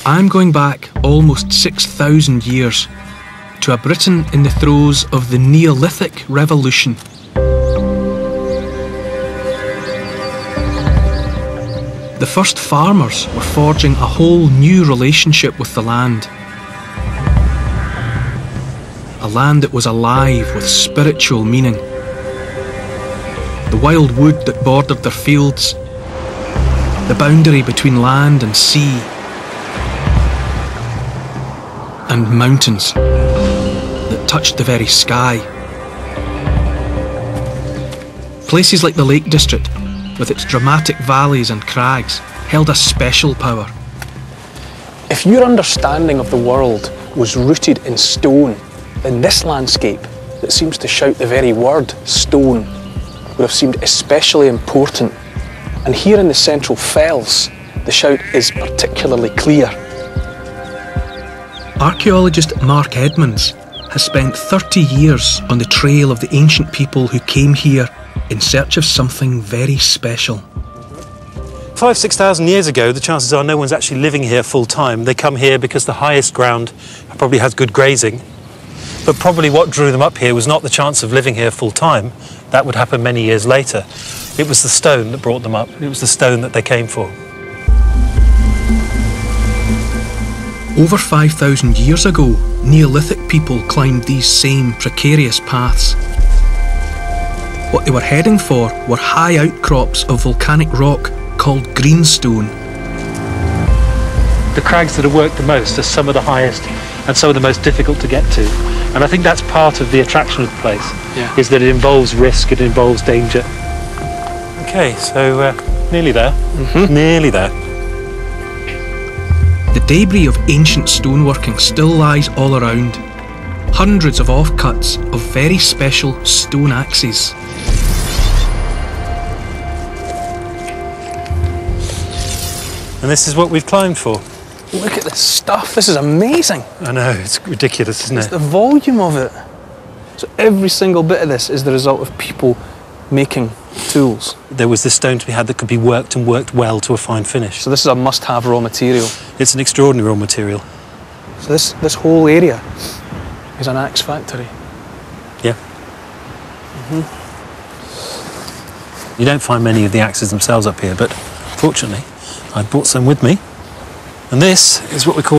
I'm going back almost 6,000 years to a Britain in the throes of the Neolithic Revolution. The first farmers were forging a whole new relationship with the land. A land that was alive with spiritual meaning. The wild wood that bordered their fields, the boundary between land and sea, and mountains that touched the very sky. Places like the Lake District, with its dramatic valleys and crags, held a special power. If your understanding of the world was rooted in stone, then this landscape, that seems to shout the very word stone, would have seemed especially important. And here in the central fells, the shout is particularly clear. Archaeologist Mark Edmonds has spent 30 years on the trail of the ancient people who came here in search of something very special. 5,000–6,000 years ago, the chances are no one's actually living here full time. They come here because the highest ground probably has good grazing. But probably what drew them up here was not the chance of living here full time. That would happen many years later. It was the stone that brought them up. It was the stone that they came for. Over 5,000 years ago, Neolithic people climbed these same precarious paths. What they were heading for were high outcrops of volcanic rock called greenstone. The crags that have worked the most are some of the highest and some of the most difficult to get to. And I think that's part of the attraction of the place, is that it involves risk, it involves danger. Okay, so nearly there. Nearly there. The debris of ancient stoneworking still lies all around. Hundreds of offcuts of very special stone axes. And this is what we've climbed for. Look at this stuff, this is amazing. I know, it's ridiculous, isn't it? It's the volume of it. So every single bit of this is the result of people making tools. There was this stone to be had that could be worked and worked well to a fine finish. So this is a must-have raw material. It's an extraordinary raw material. So this whole area is an axe factory. Yeah. You don't find many of the axes themselves up here, but fortunately, I brought some with me. And this is what we call